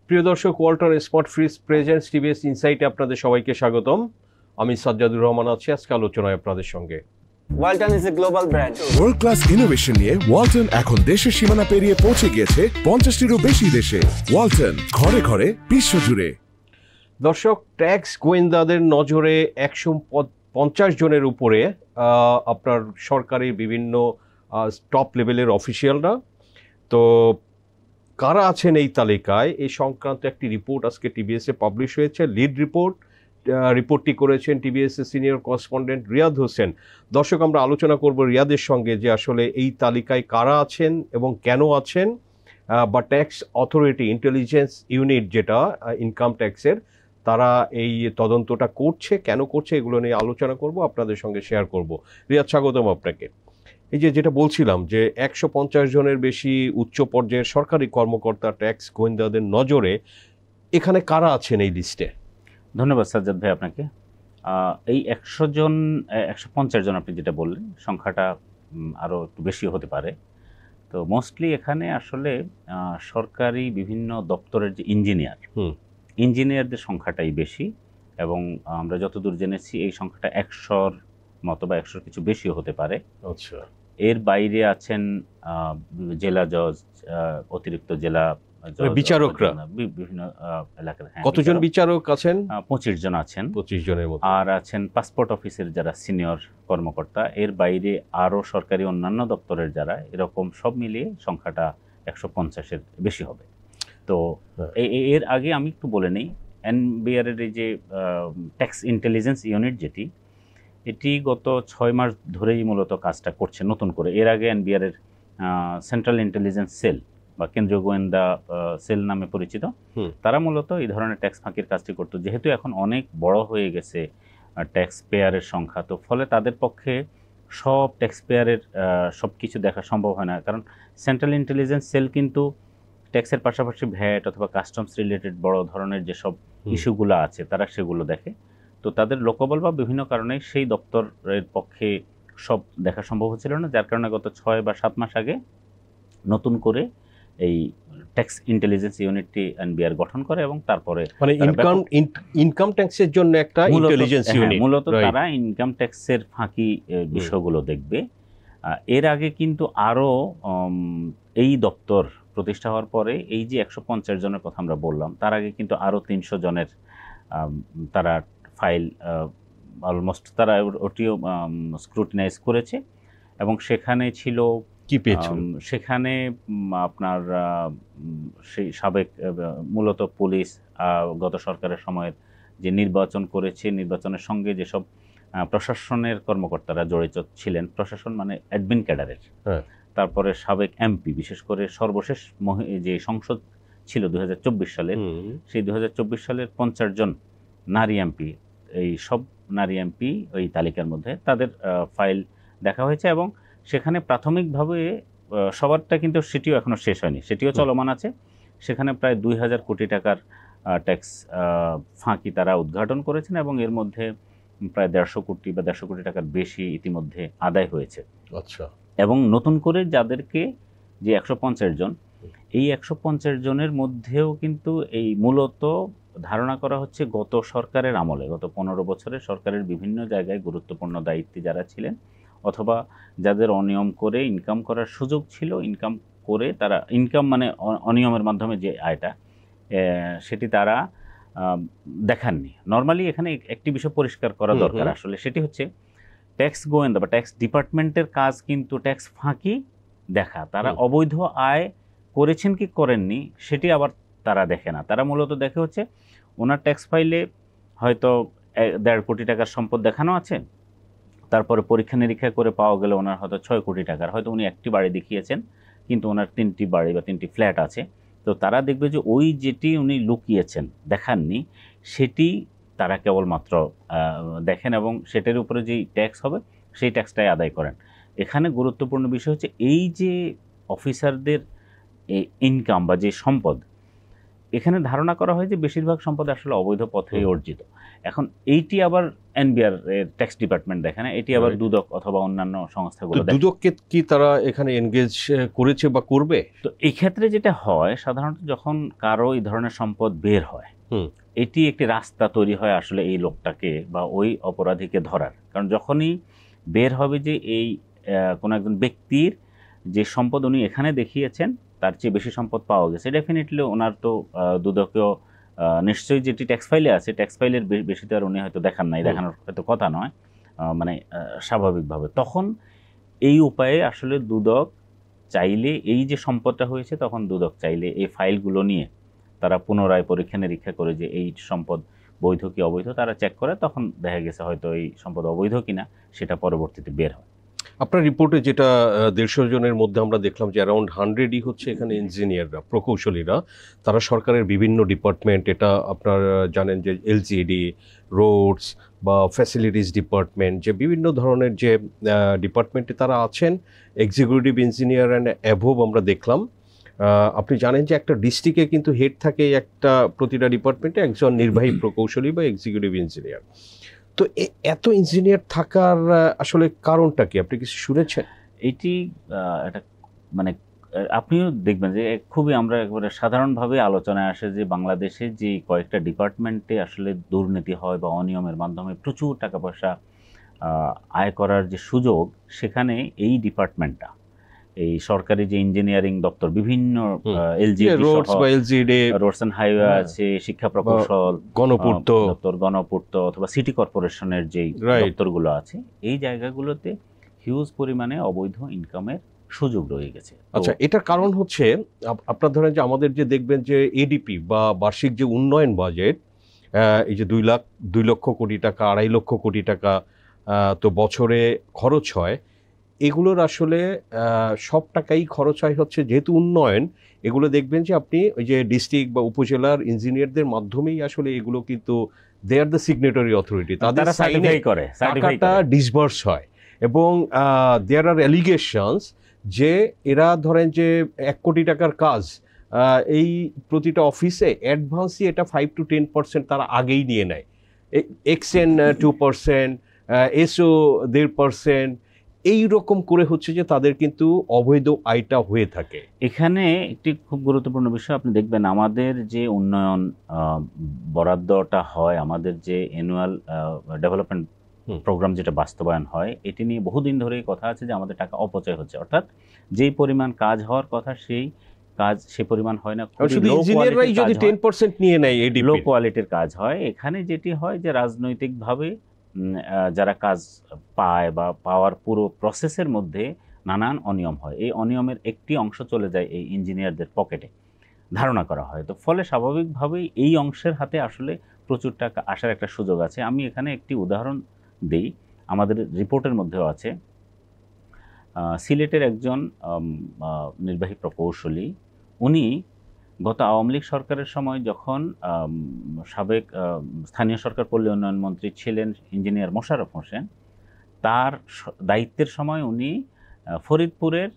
প্রিয় দর্শক, Walton smart fridge presents TVS ইনসাইটে আপনাদের সবাইকে স্বাগতম। আমি সাজ্জাদুর রহমান আছি আজকে আলোচনায় আপনাদের সঙ্গে। Walton is a global brand. World class innovation নিয়ে ওয়ালটন এখন দেশের সীমানা পেরিয়ে পৌঁছে গিয়েছে 50টিরও বেশি দেশে। ওয়ালটন, ঘরে ঘরে বিশ্বজুড়ে। দর্শক, ট্যাক্স গোয়েন্দাদের নজরে 150 জনের উপরে আপনার সরকারি বিভিন্ন টপ লেভেলের অফিসিয়ালরা। তো কারা আছেন এই তালিকায়, এই সংক্রান্ত একটি রিপোর্ট আজকে টিভিএসে পাবলিশ হয়েছে। লিড রিপোর্টটি করেছেন টিভিএসের সিনিয়র করেসপন্ডেন্ট রিয়াদ হোসেন। দর্শক, আমরা আলোচনা করব রিয়াদের সঙ্গে যে আসলে এই তালিকায় কারা আছেন এবং কেন আছেন, বা ট্যাক্স অথরিটি ইন্টেলিজেন্স ইউনিট যেটা ইনকাম ট্যাক্সের, তারা এই তদন্তটা করছে, কেন করছে, এগুলো নিয়ে আলোচনা করব, আপনাদের সঙ্গে শেয়ার করব। রিয়াদ, স্বাগতম আপনাকে। এই যেটা বলছিলাম যে 150 জনের বেশি উচ্চ পর্যায়ের সরকারি কর্মকর্তা ট্যাক্স গোয়েন্দাদের নজরে, এখানে কারা আছেন এই লিস্টে? ধন্যবাদ সাজ্জাদ ভাই আপনাকে। এই 150 জন আপনি যেটা বললেন, সংখ্যাটা আরও একটু বেশি হতে পারে। তো মোস্টলি এখানে আসলে সরকারি বিভিন্ন দপ্তরের যে ইঞ্জিনিয়ারদের সংখ্যাটাই বেশি, এবং আমরা যতদূর জেনেছি এই সংখ্যাটা 100-র মতো বা 100-র কিছু বেশিও হতে পারে। আচ্ছা। এর বাইরে আছেন জেলা জজ, অতিরিক্ত জেলা বিচারকরা, বিভিন্ন এলাকার। কতজন বিচারক আছেন? 25 জন আছেন। 25 জনের মতো। আর আছেন পাসপোর্ট অফিসের যারা সিনিয়র কর্মকর্তা। এর বাইরে আরও সরকারি অন্যান্য দপ্তরের যারা, এরকম সব মিলিয়ে সংখ্যাটা 150-এর বেশি হবে। তো এর আগে আমি একটু বলে নিই, এনবিআর এর এই যে ট্যাক্স ইন্টেলিজেন্স ইউনিট যেটি, এটি গত 6 মাস ধরেই মূলত কাজটা করছে নতুন করে। এর আগে এনবিআর এর সেন্ট্রাল ইন্টেলিজেন্স সেল বা কেন্দ্রীয় গোয়েন্দা সেল নামে পরিচিত, তারা মূলত এই ধরনের ট্যাক্স ফাঁকির কাজটি করতো। যেহেতু এখন অনেক বড় হয়ে গেছে ট্যাক্স পেয়ারের সংখ্যা, তো ফলে তাদের পক্ষে সব ট্যাক্স পেয়ারের সব কিছু দেখা সম্ভব হয় না। কারণ সেন্ট্রাল ইন্টেলিজেন্স সেল কিন্তু ট্যাক্সের পাশাপাশি ভ্যাট অথবা কাস্টমস রিলেটেড বড় ধরনের যেসব ইস্যুগুলো আছে তারা সেগুলো দেখে। তো তাদের লোকবল বা বিভিন্ন কারণে সেই দপ্তরের পক্ষে সব দেখা সম্ভব হচ্ছিল না, যার কারণে গত 6 বা 7 মাস আগে নতুন করে এই ট্যাক্স ইন্টেলিজেন্স ইউনিটটি এনবিআর গঠন করে, এবং তারপরে মানে ইনকাম ট্যাক্সের জন্য একটা ইন্টেলিজেন্স ইউনিট, মূলত তারা ইনকাম ট্যাক্সের ফাঁকি বিষয়গুলো দেখবে। এর আগে কিন্তু আরও এই দপ্তর প্রতিষ্ঠা হওয়ার পরে এই যে 150 জনের কথা আমরা বললাম, তার আগে কিন্তু আরও 300 জনের তারা ফাইল অলমোস্ট তারা ওটিও স্ক্রুটিনাইজ করেছে, এবং সেখানে ছিল কি পেয়েছেন? সেখানে আপনার সেই সাবেক মূলত পুলিশ গত সরকারের সময়ের যে নির্বাচন করেছে, নির্বাচনের সঙ্গে যেসব প্রশাসনের কর্মকর্তারা জড়িত ছিলেন, প্রশাসন মানে অ্যাডমিন ক্যাডারের, তারপরে সাবেক এমপি, বিশেষ করে সর্বশেষ যে সংসদ ছিল 2024 সালের, সেই 2024 সালের 50 জন নারী এমপি, এই সব নারী এমপি ওই তালিকার মধ্যে, তাদের ফাইল দেখা হয়েছে। এবং সেখানে প্রাথমিকভাবে সবারটা কিন্তু সেটিও এখনও শেষ হয়নি, সেটিও চলমান আছে। সেখানে প্রায় 2000 কোটি টাকার ট্যাক্স ফাঁকি তারা উদ্ঘাটন করেছেন, এবং এর মধ্যে প্রায় 150 কোটি বা 150 কোটি টাকার বেশি ইতিমধ্যে আদায় হয়েছে। আচ্ছা। এবং নতুন করে যাদেরকে যে 150 জন, এই 150 জনের মধ্যেও কিন্তু এই মূলত ধারণা করা হচ্ছে গত সরকারের আমলে, গত 15 বছরের সরকারের বিভিন্ন জায়গায় গুরুত্বপূর্ণ দায়িত্বে যারা ছিলেন, অথবা যাদের অনিয়ম করে ইনকাম করার সুযোগ ছিল, ইনকাম করে তারা ইনকাম মানে অনিয়মের মাধ্যমে যে আয়টা, সেটি তারা দেখাননি। নর্মালি এখানে একটি বিষয় পরিষ্কার করা দরকার আসলে, সেটি হচ্ছে ট্যাক্স গোয়েন্দা বা ট্যাক্স ডিপার্টমেন্টের কাজ কিন্তু ট্যাক্স ফাঁকি দেখা। তারা অবৈধ আয় করেছেন কি করেননি সেটি আবার তারা দেখে না। তারা মূলত দেখে হচ্ছে ওনার ট্যাক্স ফাইলে হয়তো 1.5 কোটি টাকার সম্পদ দেখানো আছে, তারপরে পরীক্ষা নিরীক্ষা করে পাওয়া গেলে ওনার হয়তো 6 কোটি টাকার, হয়তো উনি একটি বাড়ি দেখিয়েছেন কিন্তু ওনার 3টি বাড়ি বা 3টি ফ্ল্যাট আছে। তো তারা দেখবে যে ওই যেটি উনি লুকিয়েছেন, দেখাননি, সেটি তারা কেবলমাত্র দেখেন, এবং সেটার উপরে যেই ট্যাক্স হবে সেই ট্যাক্সটাই আদায় করেন। এখানে গুরুত্বপূর্ণ বিষয় হচ্ছে এই যে অফিসারদের ইনকাম বা যে সম্পদ, এখানে ধারণা করা হয় যে বেশিরভাগ সম্পদ আসলে অবৈধ পথেই অর্জিত। এখন এইটি আবার এনবিআর এর ট্যাক্স ডিপার্টমেন্ট দেখে না, এটি আবার দুদক অথবা অন্যান্য সংস্থাগুলো দেখে। দুদককে কি তারা এখানে এনগেজ করেছে বা করবে? তো এই ক্ষেত্রে যেটা হয় সাধারণত যখন কারো এই ধরনের সম্পদ বের হয়, এটি একটি রাস্তা তৈরি হয় আসলে এই লোকটাকে বা ওই অপরাধীকে ধরার। কারণ যখনই বের হবে যে এই কোনো একজন ব্যক্তির যে সম্পদ উনি এখানে দেখিয়েছেন তার চেয়ে বেশি সম্পদ পাওয়া গেছে, ডেফিনেটলি ওনার তো দুদকেও নিশ্চয়ই যেটি ট্যাক্স ফাইলে আছে, ট্যাক্স ফাইলের বেশি তো আর উনি হয়তো দেখান নাই, দেখানোর হয়তো কথা নয়, মানে স্বাভাবিকভাবে তখন এই উপায়ে আসলে দুদক চাইলে এই যে সম্পদটা হয়েছে, তখন দুদক চাইলে এই ফাইলগুলো নিয়ে তারা পুনরায় পরীক্ষা নিরীক্ষা করে যে এই সম্পদ বৈধ কি অবৈধ তারা চেক করে, তখন দেখা গেছে হয়তো এই সম্পদ অবৈধ কিনা সেটা পরবর্তীতে বের হয়। আপনার রিপোর্টে যেটা 150 জনের মধ্যে আমরা দেখলাম যে অ্যারাউন্ড 100ই হচ্ছে এখানে ইঞ্জিনিয়াররা, প্রকৌশলীরা, তারা সরকারের বিভিন্ন ডিপার্টমেন্ট, এটা আপনার জানেন যে এলজিডি, রোডস বা ফ্যাসিলিটিস ডিপার্টমেন্ট, যে বিভিন্ন ধরনের যে ডিপার্টমেন্টে তারা আছেন, এক্সিকিউটিভ ইঞ্জিনিয়ার অ্যান্ড অ্যাভোভ আমরা দেখলাম। আপনি জানেন যে একটা ডিস্ট্রিক্টে কিন্তু হেড থাকে একটা, প্রতিটা ডিপার্টমেন্টে একজন নির্বাহী প্রকৌশলী বা এক্সিকিউটিভ ইঞ্জিনিয়ার। তো এত ইঞ্জিনিয়ার থাকার আসলে কারণটা কি, আপনি কিছু শুনেছেন? এটি একটা মানে আপনিও দেখবেন যে খুবই আমরা একবারে সাধারণভাবে আলোচনায় আসে যে বাংলাদেশে যে কয়েকটা ডিপার্টমেন্টে আসলে দুর্নীতি হয় বা অনিয়মের মাধ্যমে প্রচুর টাকা পয়সা আয় করার যে সুযোগ, সেখানে এই ডিপার্টমেন্টটা, এই সরকারি যে ইঞ্জিনিয়ারিং দপ্তর, বিভিন্ন রোডস এন্ড হাইওয়ে আছে, শিক্ষা প্রকৌশল, গণপূর্ত দপ্তর, গণপূর্ত অথবা সিটি কর্পোরেশনের যেই দপ্তরগুলো আছে, এই জায়গাগুলোতে হিউজ পরিমাণে অবৈধ ইনকামের সুযোগ রয়ে গেছে। আচ্ছা, এটার কারণ হচ্ছে আপনার ধরেন যে আমাদের যে দেখবেন যে এডিপি বা বার্ষিক যে উন্নয়ন বাজেট, এই যে 2 লক্ষ কোটি টাকা, 2.5 লক্ষ কোটি টাকা তো বছরে খরচ হয়, এগুলোর আসলে সব টাকাই খরচ হয় হচ্ছে যেহেতু উন্নয়ন, এগুলো দেখবেন যে আপনি ওই যে ডিস্ট্রিক্ট বা উপজেলার ইঞ্জিনিয়ারদের মাধ্যমেই আসলে এগুলো কিন্তু দে আর দ্য সিগনেটরি অথরিটি, তাদের সাইনে টাকাটা ডিসবার্স হয়। এবং দেয়ার আর অ্যালিগেশনস যে এরা ধরেন যে 1 কোটি টাকার কাজ, এই প্রতিটা অফিসে অ্যাডভান্সই এটা 5 to 10% তারা আগেই নিয়ে নেয়, এক্সএন 2%, এসও 1.5%, এই রকম করে হচ্ছে যে তাদের কিন্তু অবৈধ আয়টা হয়ে থাকে। এখানে একটি খুব গুরুত্বপূর্ণ বিষয় আপনি দেখবেন, আমাদের যে উন্নয়ন বরাদ্দটা হয়, আমাদের যে অ্যানুয়াল ডেভেলপমেন্ট প্রোগ্রাম যেটা বাস্তবায়ন হয়, এটি নিয়ে বহুদিন ধরেই কথা আছে যে আমাদের টাকা অপচয় হচ্ছে, অর্থাৎ যেই পরিমাণ কাজ হওয়ার কথা সেই কাজ সে পরিমাণ হয় না, শুধু ইঞ্জিনিয়াররাই যদি 10% নিয়ে নেয়, লো কোয়ালিটির কাজ হয়। এখানে যেটি হয় যে রাজনৈতিকভাবে যারা কাজ পায় বা পাওয়ার পুরো প্রসেসের মধ্যে নানান অনিয়ম হয়, এই অনিয়মের একটি অংশ চলে যায় এই ইঞ্জিনিয়ারদের পকেটে, ধারণা করা হয়। তো ফলে স্বাভাবিকভাবেই এই অংশের হাতে আসলে প্রচুর টাকা আসার একটা সুযোগ আছে। আমি এখানে একটি উদাহরণ দিই, আমাদের রিপোর্টের মধ্যেও আছে। সিলেটের একজন নির্বাহী প্রকৌশলী, উনি গত আওয়ামী লীগ সরকারের সময় যখন সাবেক স্থানীয় সরকার পল্লী উন্নয়ন মন্ত্রী ছিলেন ইঞ্জিনিয়ার মোশাররফ হোসেন, তার দায়িত্বের সময় উনি ফরিদপুরের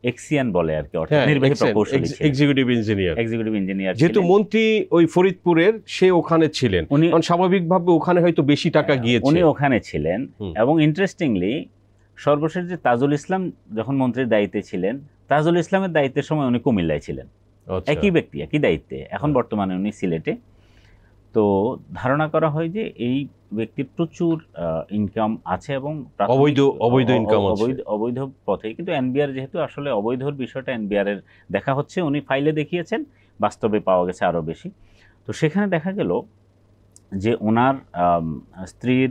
এক্সিয়ান বলে আর কি, অর্থাৎ নির্বাহী প্রকৌশলী, এক্সিকিউটিভ ইঞ্জিনিয়ার, যেহেতু মন্ত্রী ওই ফরিদপুরের, সে ওখানে ছিলেন, উনি স্বাভাবিকভাবে ওখানে হয়তো বেশি টাকা গিয়েছে, উনি ওখানে ছিলেন। এবং ইন্টারেস্টিংলি সর্বশেষ যে তাজুল ইসলাম যখন মন্ত্রীর দায়িত্বে ছিলেন, তাজুল ইসলামের দায়িত্বের সময় উনি কুমিল্লায় ছিলেন, একই ব্যক্তি একই দায়িত্বে। এখন বর্তমানে উনি সিলেটে। তো ধারণা করা হয় যে এই ব্যক্তির প্রচুর ইনকাম আছে এবং অবৈধ পথে, কিন্তু এনবিআর যেহেতু আসলে অবৈধর বিষয়টা এনবিআর এর দেখা হচ্ছে, উনি ফাইলে দেখিয়েছেন, বাস্তবে পাওয়া গেছে আরও বেশি। তো সেখানে দেখা গেল যে ওনার স্ত্রীর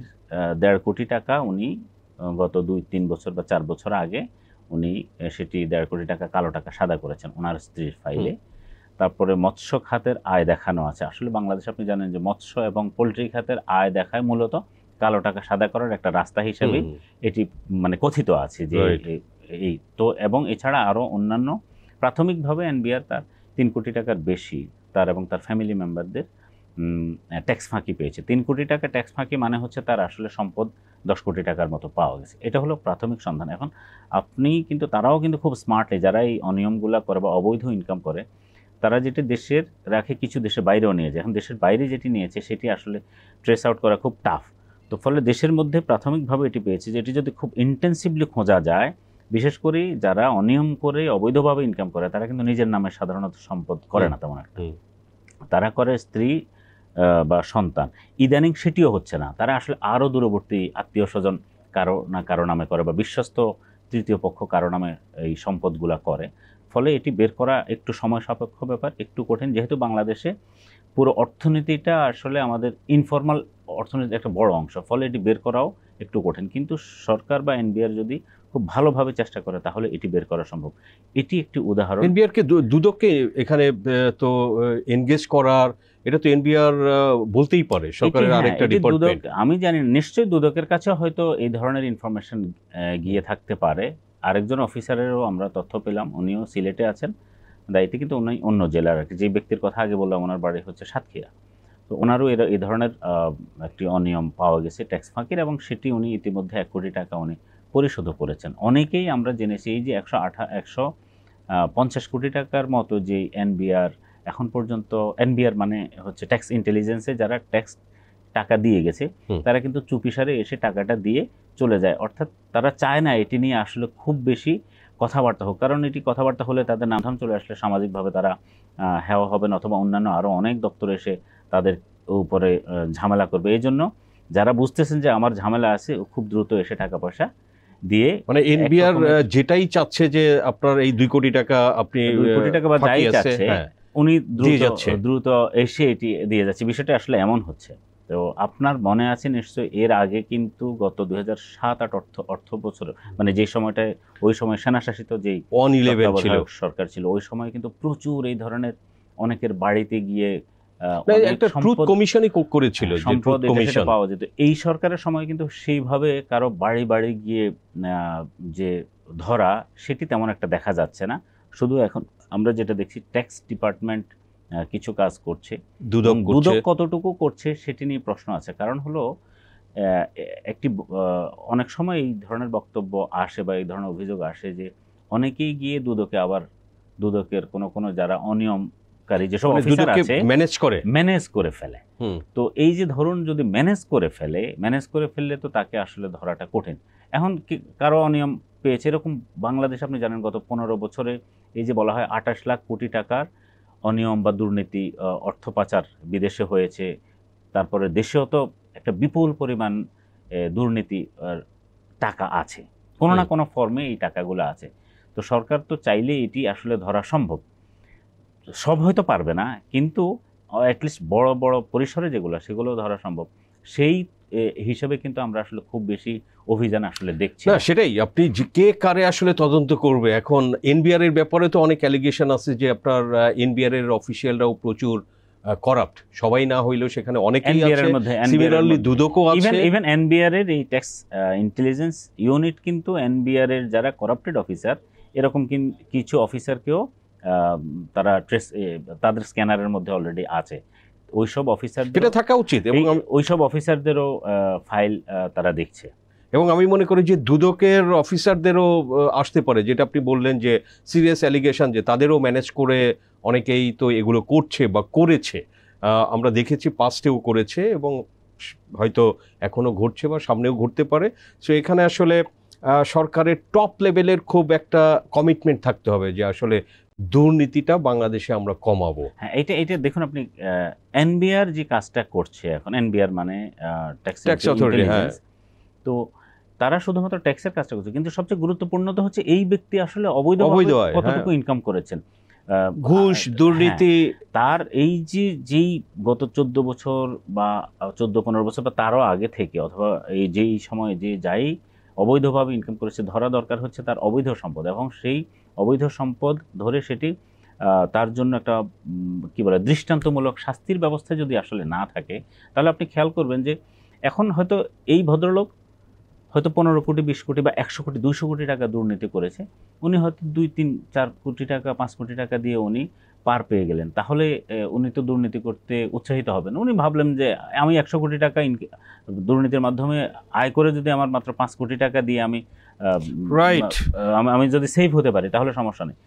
1.5 কোটি টাকা উনি গত 2-3 বছর বা 4 বছর আগে উনি সেটি 1.5 কোটি টাকা কালো টাকা সাদা করেছেন ওনার স্ত্রীর ফাইলে। তারপরে মৎস্য খাতের আয় দেখানো আছে। আসলে বাংলাদেশ আপনি জানেন যে মৎস্য এবং পোলট্রি খাতের আয় দেখায় মূলত কালো টাকা সাদা করার একটা রাস্তা হিসেবে এটি মানে কথিত আছে যে এই তো। এবং এছাড়া আরও অন্যান্য প্রাথমিকভাবে এনবিআর তার 3 কোটি টাকার বেশি তার এবং তার ফ্যামিলি মেম্বারদের ট্যাক্স ফাঁকি পেয়েছে। 3 কোটি টাকা ট্যাক্স ফাঁকি মানে হচ্ছে তার আসলে সম্পদ 10 কোটি টাকার মতো পাওয়া গেছে। এটা হলো প্রাথমিক সন্ধান। এখন আপনি কিন্তু তারাও কিন্তু খুব স্মার্টলি, যারা এই অনিয়মগুলো করে বা অবৈধ ইনকাম করে, তারা যেটি দেশের রাখে কিছু দেশের বাইরেও নিয়ে যায়। এখন দেশের বাইরে যেটি নিয়েছে সেটি আসলে ট্রেস আউট করা খুব টাফ। তো ফলে দেশের মধ্যে প্রাথমিকভাবে এটি পেয়েছে যে এটি যদি খুব ইন্টেন্সিভলি খোঁজা যায়, বিশেষ করে যারা অনিয়ম করে অবৈধভাবে ইনকাম করে তারা কিন্তু নিজের নামে সাধারণত সম্পদ করে না তেমন একটা, তারা করে স্ত্রী বা সন্তান। ইদানিং সেটিও হচ্ছে না, তারা আসলে আরও দূরবর্তী আত্মীয় স্বজন কারো নামে করে বা বিশ্বস্ত তৃতীয় পক্ষ কারো নামে এই সম্পদগুলা করে। ফলে এটি বের করা একটু সময় সাপেক্ষ ব্যাপার, একটু কঠিন, যেহেতু বাংলাদেশে পুরো অর্থনীতিটা আসলে আমাদের ইনফর্মাল অর্থনীতির একটা বড় অংশ। ফলে এটি বের করাও একটু কঠিন, কিন্তু সরকার বা এনবিআর যদি খুব ভালোভাবে চেষ্টা করে তাহলে এটি বের করা সম্ভব। এটি একটি উদাহরণ। এনবিআরকে দুদককে এখানে তো এনগেজ করার, এটা তো এনবিআর বলতেই পারে সরকারের আরেকটা ডিপার্টমেন্ট। আমি জানি নিশ্চয়ই দুদকের কাছে হয়তো এই ধরনের ইনফরমেশন গিয়ে থাকতে পারে। আরেকজন অফিসারেরও আমরা তথ্য পেলাম, উনিও সিলেটে আছেন দায়িত্বে, কিন্তু উনি অন্য জেলার আর কি। যে ব্যক্তির কথা আগে বললাম ওনার বাড়ি হচ্ছে সাতক্ষীরা, তো ওনারও এই ধরনের একটি অনিয়ম পাওয়া গেছে ট্যাক্স ফাঁকির, এবং সেটি উনি ইতিমধ্যে 1 কোটি টাকা উনি পরিশোধও করেছেন। অনেকেই আমরা জেনেছি এই যে 150 কোটি টাকার মতো যে এনবিআর এখন পর্যন্ত, এনবিআর মানে হচ্ছে ট্যাক্স ইন্টেলিজেন্সে যারা ট্যাক্স টাকা দিয়ে গেছে তারা কিন্তু চুপিসারে এসে টাকাটা দিয়ে চলে যায়। অর্থাৎ তারা চায় না এটি নিয়ে আসলে খুব বেশি কথাবার্তা হোক, কারণ এটি কথাবার্তা হলে তাদের নাম চলে আসলে সামাজিকভাবে তারা হেওয়া হবেন, অথবা অন্যান্য আরও অনেক দপ্তর এসে তাদের উপরে ঝামেলা করবে। এই জন্য যারা বুঝতেছেন যে আমার ঝামেলা আছে খুব দ্রুত এসে টাকা পয়সা দিয়ে, মানে এনবিআর যেটাই চাচ্ছে যে আপনার এই 2 কোটি টাকা আপনি 2 কোটি টাকা বা যাই চাচ্ছে উনি দ্রুত এসে এটি দিয়ে যাচ্ছে। বিষয়টা আসলে এমন হচ্ছে। তো আপনার মনে আছে নিশ্চয়ই এর আগে কিন্তু গত 2007-08 অর্থ বছর, মানে যে সময়টায় ওই সময় সেনাশাসিত যেই 111 ছিল সরকার ছিল, ওই সময় কিন্তু প্রচুর এই ধরনের অনেকের বাড়িতে গিয়ে একটা ট্রুথ কমিশনই করেছিল, সম্পদ পাওয়া যেত। এই সরকারের সময় কিন্তু সেইভাবে কারো বাড়ি বাড়ি গিয়ে যে ধরা সেটি তেমন একটা দেখা যাচ্ছে না। শুধু এখন আমরা যেটা দেখছি ট্যাক্স ডিপার্টমেন্ট কিছু কাজ করছে, দুদক কতটুকু করছে সেটি নিয়ে প্রশ্ন আছে। কারণ হলো একটি অনেক সময় এই ধরনের বক্তব্য আসে বা এই ধরনের অভিযোগ আসে যে অনেকেই গিয়ে দুদকে, আবার দুদকের কোনো যারা অনিয়মকারী যেসব অফিসার আছে ম্যানেজ করে ফেলে। তো এই যে ধরুন যদি ম্যানেজ করে ফেললে তো তাকে আসলে ধরাটা কঠিন। এখন কারো অনিয়ম পেয়েছে এরকম বাংলাদেশ আপনি জানেন গত 15 বছরে এই যে বলা হয় 28 লাখ কোটি টাকার অনিয়ম বা দুর্নীতি, অর্থ পাচার বিদেশে হয়েছে। তারপরে দেশেও তো একটা বিপুল পরিমাণ দুর্নীতি টাকা আছে, কোনো না কোনো ফর্মে এই টাকাগুলো আছে। তো সরকার তো চাইলে এটি আসলে ধরা সম্ভব, সব হয়তো পারবে না, কিন্তু অ্যাটলিস্ট বড় বড় পরিসরে যেগুলো সেগুলো ধরা সম্ভব। সেই হিসাবে কিন্তু আমরা আসলে খুব বেশি অভিযান আসলে দেখছি না। সেটাই, আপনি কে কারে আসলে তদন্ত করবে। এখন এনবিআর এর ব্যাপারে তো অনেক অ্যালিগেশন আছে যে আপনার এনবিআর এর অফিশিয়ালরাও প্রচুর করাপ্ট, সবাই না হইলেও সেখানে অনেকেই আছে, সিমিলারলি দুদকও আছে। ইভেন এনবিআর এর এই ট্যাক্স ইন্টেলিজেন্স ইউনিট কিন্তু এনবিআর এর যারা করাপ্টেড অফিসার এরকম কিছু অফিসারকেও তারা তাদের স্ক্যানারের মধ্যে অলরেডি আছে। ওইসব অফিসার এটা থাকা উচিত, এবং ওইসব অফিসারদেরও ফাইল তারা দেখছে। এবং আমি মনে করি যে দুদকের অফিসারদেরও আসতে পারে, যেটা আপনি বললেন যে সিরিয়াস অ্যালিগেশন, যে তাদেরও ম্যানেজ করে অনেকেই তো এগুলো করছে বা করেছে, আমরা দেখেছি পাস্টেও করেছে এবং হয়তো এখনও ঘটছে বা সামনেও ঘটতে পারে। সো এখানে আসলে সরকারের টপ লেভেলের খুব একটা কমিটমেন্ট থাকতে হবে যে আসলে দুর্নীতিটা বাংলাদেশে আমরা কমাবো। হ্যাঁ, এটা দেখুন আপনি এনবিআর যে কাজটা করছে এখন, এনবিআর মানে ট্যাক্স অথরিটি, তো তারা শুধুমাত্র ট্যাক্সের কাজটা করছে, কিন্তু সবচেয়ে গুরুত্বপূর্ণ তো হচ্ছে এই ব্যক্তি আসলে অবৈধভাবে কতটুকু ইনকাম করেছেন, ঘুষ দুর্নীতি। তার এই যেই গত 14 বছর বা 14-15 বছর বা তারও আগে থেকে, অথবা এই যেই সময় যে যাই অবৈধভাবে ইনকাম করেছে, ধরা দরকার হচ্ছে তার অবৈধ সম্পদ, এবং সেই অবৈধ সম্পদ ধরে সেটি তার জন্য একটা কি বলে দৃষ্টান্তমূলক শাস্তির ব্যবস্থা যদি আসলে না থাকে, তাহলে আপনি খেয়াল করবেন যে এখন হয়তো এই ভদ্রলোক হয়তো 15 কোটি 20 কোটি বা 100 কোটি 200 কোটি টাকা দুর্নীতি করেছে, উনি হয়তো 2-3-4 কোটি টাকা 5 কোটি টাকা দিয়ে উনি পার পেয়ে গেলেন। তাহলে উনি তো দুর্নীতি করতে উৎসাহিত হবেন। উনি ভাবলেন যে আমি 100 কোটি টাকা দুর্নীতির মাধ্যমে আয় করে যদি আমার মাত্র 5 কোটি টাকা দিয়ে আমি যদি সেভ হতে পারি তাহলে সমস্যা নেই।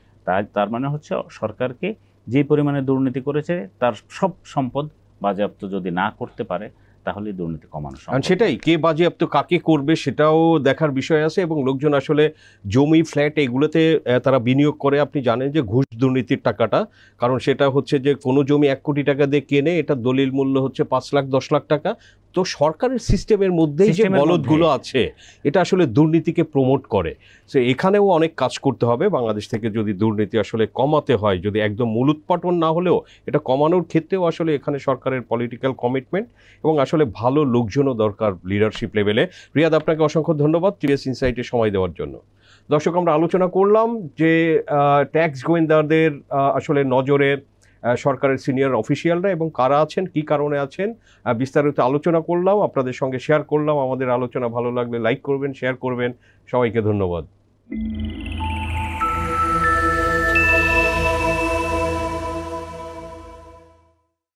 তার মানে হচ্ছে সরকারকে যে পরিমাণে দুর্নীতি করেছে তার সব সম্পদ বাজেয়াপ্ত যদি না করতে পারে তাহলে দুর্নীতি কমানো আর সম্ভব। সেটাই, কে বাজেয়াপ্ত কাকে করবে সেটাও দেখার বিষয় আছে, এবং লোকজন আসলে জমি ফ্ল্যাট এগুলোতে তারা বিনিয়োগ করে। আপনি জানেন যে ঘুষ দুর্নীতির টাকাটা, কারণ সেটা হচ্ছে যে কোনো জমি 1 কোটি টাকা দিয়ে কেনে, এটা দলিল মূল্য হচ্ছে 5 লাখ 10 লাখ টাকা। তো সরকারের সিস্টেমের মধ্যেই যে সিস্টেমের বলদগুলো আছে এটা আসলে দুর্নীতিকে প্রমোট করে। সো এখানেও অনেক কাজ করতে হবে বাংলাদেশ থেকে, যদি দুর্নীতি আসলে কমাতে হয়, যদি একদম মূলোৎপাটন না হলেও এটা কমানোর ক্ষেত্রেও আসলে এখানে সরকারের পলিটিক্যাল কমিটমেন্ট এবং আসলে ভালো লোকজনও দরকার লিডারশিপ লেভেলে। রিয়াদ, আপনাকে অসংখ্য ধন্যবাদ টিভিএস ইনসাইটে সময় দেওয়ার জন্য। দর্শক, আমরা আলোচনা করলাম যে ট্যাক্স গোয়েন্দাদের আসলে নজরে সরকারের সিনিয়র অফিসিয়ালরা এবং কারা আছেন, কি কারণে আছেন, বিস্তারিত আলোচনা করলাম, আপনাদের সঙ্গে শেয়ার করলাম। আমাদের আলোচনা ভালো লাগলে লাইক করবেন, শেয়ার করবেন। সবাইকে ধন্যবাদ।